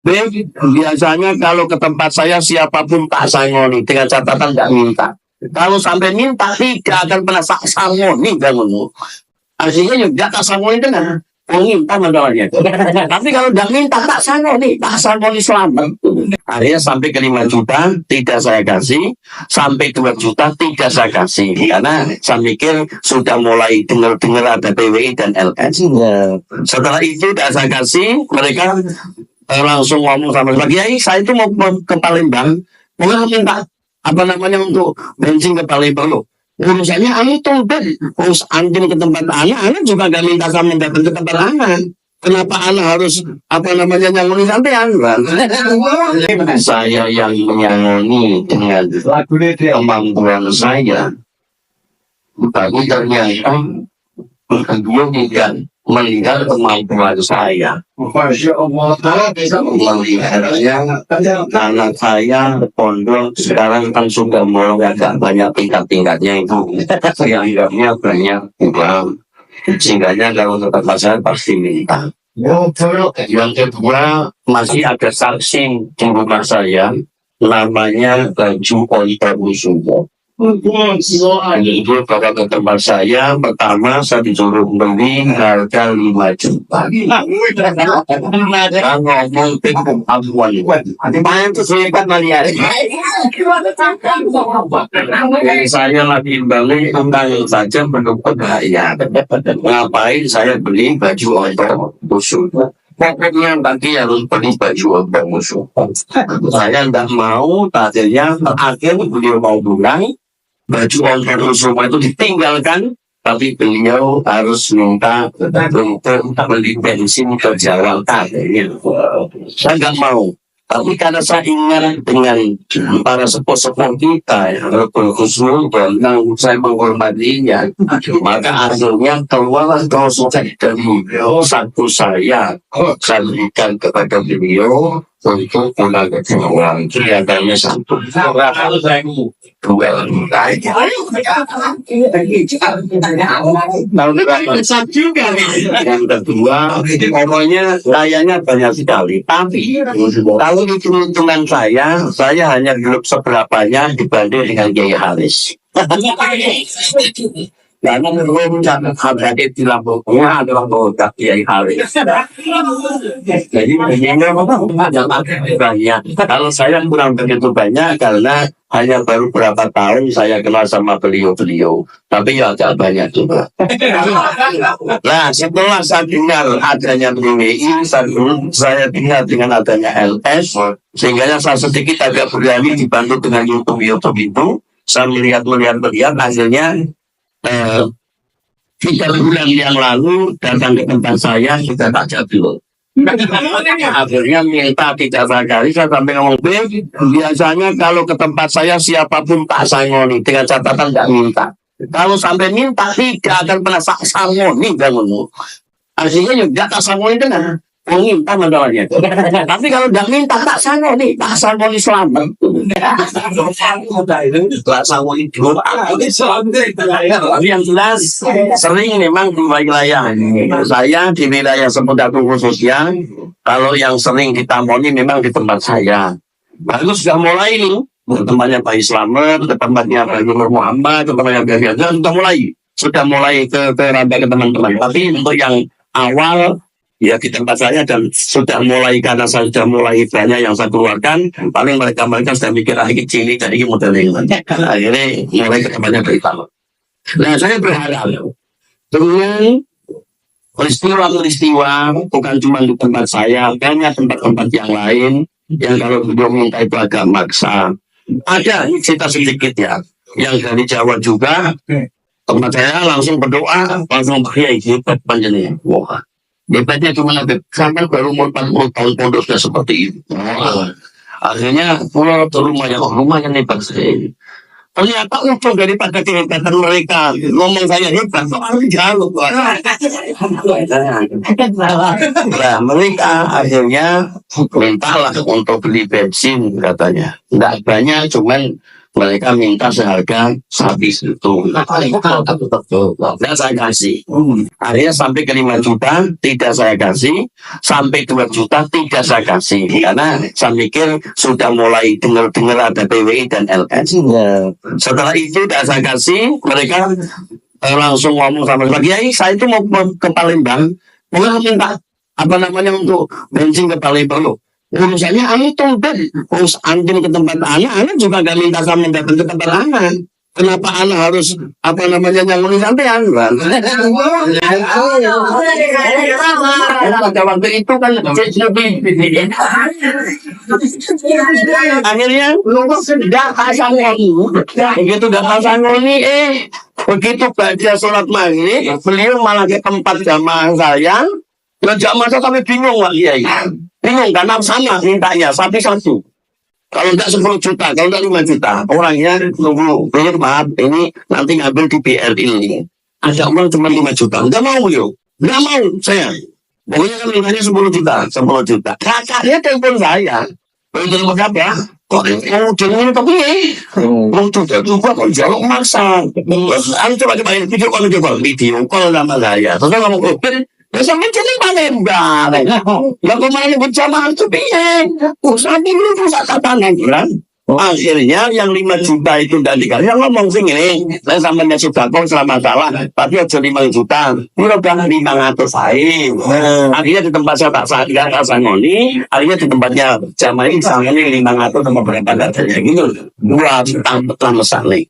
Biasanya kalau ke tempat saya siapapun tak sangoni dengan catatan nggak minta. Kalau sampai minta tidak akan pernah tak sangoni bangunmu. Artinya juga tak sangoni dengan minta masalahnya. Tapi kalau nggak minta tak sangoni selamat. Akhirnya sampai ke 5 juta tidak saya kasih, sampai 2 juta tidak saya kasih karena saya mikir sudah mulai dengar ada PWI dan LS. Setelah itu tidak saya kasih, mereka langsung ngomong sama Pak Kiai, saya itu mau ke Palembang, mau minta apa namanya untuk bensin ke Palembang loh. Urusannya anu tuh dan terus anjing ke tempat anak juga gak minta kamu datang ke tempat anak. Kenapa anak harus apa namanya nyangoni sampean? Saya yang menyangoni dengan kemampuan saya. Tapi ternyata kedua bukan melihat kemampuan saya. Masya Allah, melihatnya anak saya pondok sekarang kan sudah mulai agak banyak tingkat-tingkatnya itu. Yang hidupnya banyak uang. Sehingga kalau ke tempat saya pasti minta. Yang kedua masih ada saksi di rumah saya namanya Baju Oliver Musumo. Itu kalau ke tempat saya pertama saya disuruh beli harga 5 juta. Kan ngomong tengok abuan. Main itu selipat melihat. Saya lagi balik tentang saja pendukung bahaya. Ngapain saya beli baju untuk musuh? Pokoknya bagi harus beli baju untuk musuh. Saya tidak mau, tadinya akhir beliau mau pulang. Baju untuk musuh itu ditinggalkan, tapi beliau harus minta untuk beli bensin ke Jakarta. Saya nggak mau. Tapi karena saya ingat dengan para sepuh-sepuh kita yang berkhusus dan saya menghormatinya, maka akhirnya keluarlah konsep dari satu saya berikan kepada beliau untuk pulang ke Jawa. Kelihatannya satu. Yang kedua, pokoknya kayaknya banyak sekali. Tapi kalau hitung-hitungan saya hanya belum seberapanya dibanding dengan Kiai Haris. Karena belum hadir di lambungnya adalah produk Kiai Haris. Jadi begini banyak. Kalau saya kurang begitu banyak karena hanya baru berapa tahun saya kenal sama beliau-beliau. Tapi ya agak banyak juga. Nah, setelah saya dengar adanya PWI, saya dengar dengan adanya LS, sehingga saya sedikit agak berani dibantu dengan YouTube itu. Saya melihat, akhirnya 3 bulan yang lalu datang ke tempat saya sudah tak jadul. Akhirnya minta tidak sekali, saya sampai ngomong biasanya kalau ke tempat saya siapapun tak sangoni dengan catatan nggak minta. Kalau sampai minta tidak akan pernah tak sangoni bangunmu. Artinya juga tak sangoni dengan minta masalahnya. Tapi kalau nggak minta tak sangoni selamat. Yang jelas sering memang di wilayah saya di wilayah seputar khususnya. Kalau yang sering ditamoni memang di tempat saya. Baru sudah mulai nih. Tempatnya Pak Islamet, tempatnya Pak Nur Muhammad, tempatnya Biasa sudah mulai ke teman-teman. Tapi untuk yang awal ya di tempat saya dan sudah mulai karena saya sudah mulai banyak yang saya keluarkan, paling mereka sudah mikir ini cili dan ini modelnya. Akhirnya mulai ke tempatnya beritahu. Nah, saya berharap dengan peristiwa bukan cuma di tempat saya, banyak tempat-tempat yang lain yang kalau beliau minta itu agak maksa. Ada cerita sedikit ya, yang dari Jawa juga tempat saya langsung berdoa, langsung pakai hebat panjangnya. Wah. Hebatnya cuma sampai baru umur 40 tahun pondok sudah seperti itu. Akhirnya pulang ke rumahnya hebat sekali. Ternyata ujung daripada kehebatan mereka ngomong saya hebat soal jauh. Nah, mereka akhirnya mintalah untuk beli bensin katanya. Tidak banyak, cuman Mereka minta seharga habis itu. Nah, saya kasih. Akhirnya sampai ke 5 juta, tidak saya kasih. Sampai 2 juta, tidak saya kasih. Karena saya mikir sudah mulai dengar-dengar ada PWI dan LS. Setelah itu tidak saya kasih, mereka langsung ngomong sama saya, Kiai, saya itu mau ke Palembang, mau minta apa namanya untuk bensin ke Palembang loh. Urusannya anu tumpet, terus antum ke tempat anak juga gak minta kamu datang ke tempat anak. Kenapa anak harus apa namanya nyangkuni sampean? Pada waktu itu kan akhirnya sudah pasang begitu udah pasang ini begitu baca sholat maghrib beliau malah ke tempat jamaah saya. Dan jamaah saya sampai bingung Pak Kiai. Bingung karena sama mintanya satu-satu. Kalau enggak 10 juta, kalau enggak 5 juta. Orangnya nunggu, maaf, ini nanti ngambil di BRI ini. Ada uang cuma 5 juta. Enggak mau beliau. Enggak mau saya. Pokoknya kan mintanya 10 juta. 10 juta. Kakaknya telepon saya. Telepon siapa? Kok mau jalan tapi mau coba kok jaluk maksa. Aku coba video call sama saya. Terus ngomong sampai jadi Palembang. Lah kemarin berjamaah itu piye? Sampai belum pusat kapanan kan? Akhirnya yang 5 juta itu tidak dikasih. Yang ngomong sih ini, saya sampai sudah kok selama salah, tapi aja 5 juta. Mudah-mudahan 500 saya. Akhirnya di tempat saya tak sadar, tak sangoni. Akhirnya di tempatnya jamaah ini sangoni 500 sama berapa datanya gitu. 2 juta misalnya.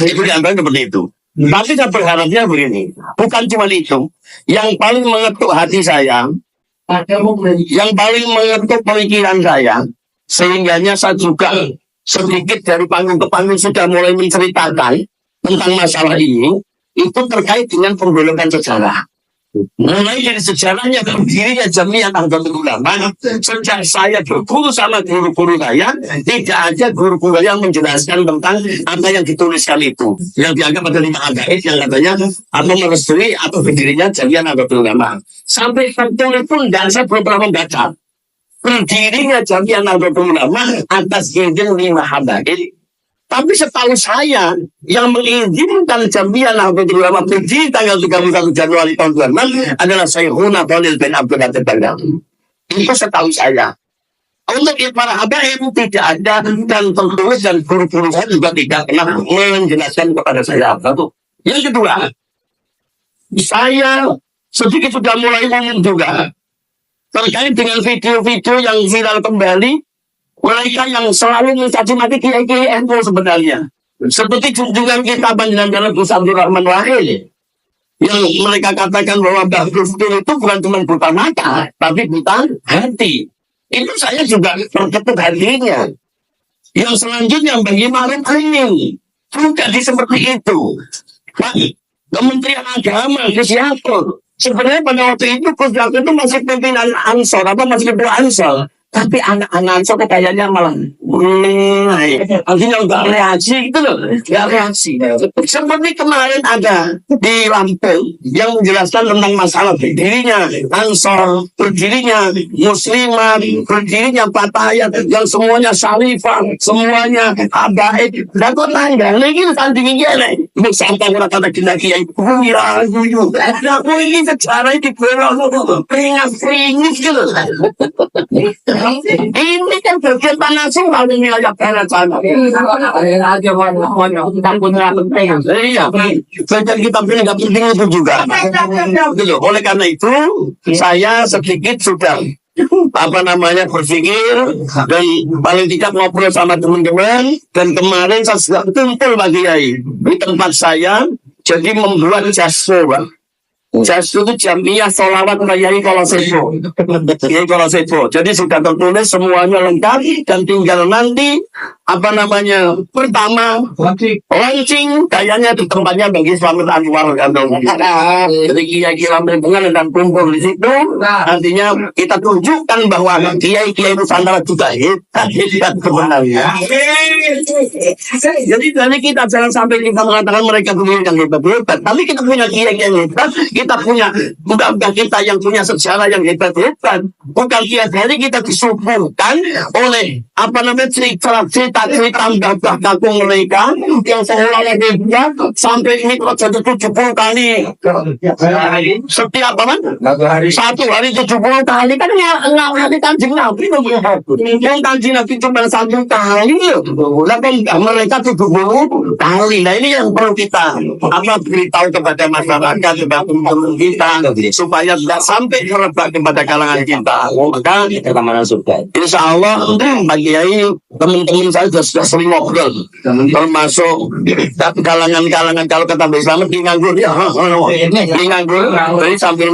Itu diantara seperti itu. Tapi saya berharapnya begini, bukan cuma itu. Yang paling mengetuk hati saya, yang paling mengetuk pemikiran saya, sehingganya saya juga sedikit dari panggung ke panggung sudah mulai menceritakan tentang masalah ini, itu terkait dengan penggolongan sejarah. Mulai dari sejarahnya berdirinya Jamiah Nahdlatul Ulama, sejak saya berguru sama guru-guru saya, tidak ada guru-guru yang menjelaskan tentang apa yang dituliskan itu, yang dianggap ada 5 agaid yang katanya atau merestui atau berdirinya Jamiah Nahdlatul Ulama. Sampai tertulis pun dan saya belum pernah membaca berdirinya Jamiah Nahdlatul Ulama atas izin 5 agaid. Tapi setahu saya, yang mengizinkan Jamiah Nahdlatul Ulama berdiri tanggal 31 Januari tahun 2006 adalah Syekhuna Khalil bin Abdul Latif Baghdadi. Itu setahu saya. Untuk para habaib tidak ada dan tertulis dan guru-guru saya juga tidak pernah menjelaskan kepada saya. Satu. Yang kedua, saya sedikit sudah mulai ngomong juga terkait dengan video-video yang viral kembali. Mereka yang selalu mencaci maki kiai-kiai NU sebenarnya. Seperti junjungan kita Panjenengan Gus Abdul Rahman Wahid. Yang mereka katakan bahwa Bahrul itu bukan cuma buta mata, tapi buta hati. Itu saya juga terketuk hatinya. Yang selanjutnya bagi Ma'ruf Amin juga seperti itu. Pak, Kementerian Agama, Gus Yakut. Sebenarnya pada waktu itu Gus Yakut itu masih pimpinan Ansor, masih ketua Ansor. Tapi anak-anak so kayaknya malah artinya nggak reaksi gitu loh, nggak reaksi. Seperti kemarin ada di Lampung yang menjelaskan tentang masalah berdirinya Ansor, berdirinya Muslimat, berdirinya Fatayat, yang semuanya Salifah, semuanya Habaib. Dan kok tangga, lagi tandingin gini. Sampai orang kata lagi yang kira, aku ini secara itu peringat gitu. Ini kan bagian panasnya paling wilayah barat sana. Iya, belajar kita pilih nggak penting itu juga. Oleh karena itu, saya sedikit sudah berpikir dan paling tidak ngobrol sama teman-teman, dan kemarin saya sudah kumpul Pak Kiai di tempat saya, jadi membuat jasro, Pak. Jasro itu Jamiah Sholawat Kiai Kolosepo. Kiai Kolosepo. Jadi sudah tertulis semuanya lengkap dan tinggal nanti pertama launching kayaknya di tempatnya bagi Slamet Anwar kantong. Jadi Kiai Lampung dan kumpul di situ. Nantinya kita tunjukkan bahwa Kiai Nusantara juga hebat sebenarnya. Jadi dari kita jangan sampai kita mengatakan mereka punya yang hebat-hebat, tapi kita punya Kiai yang hebat. Kita punya bukan kita yang punya sejarah yang hebat-hebat. Bukan Kiai, jadi kita disuguhkan oleh cerita cerita gagah kagum mereka yang seolah-olah dia sampai ini kalau jadi 70 kali setiap apa? Satu hari 70 kali kan ngawali Kanjeng Nabi yang Kanjeng Nabi cuma 1 kali tapi mereka 70 kali. Nah ini yang perlu kita beritahu kepada masyarakat, kepada teman-teman kita supaya tidak sampai merebak kepada kalangan kita. Maka insya Allah bagi teman-teman saya sudah sering ngobrol, termasuk kalangan kalau kata Islam di nganggur ya, di nganggur, jadi sambil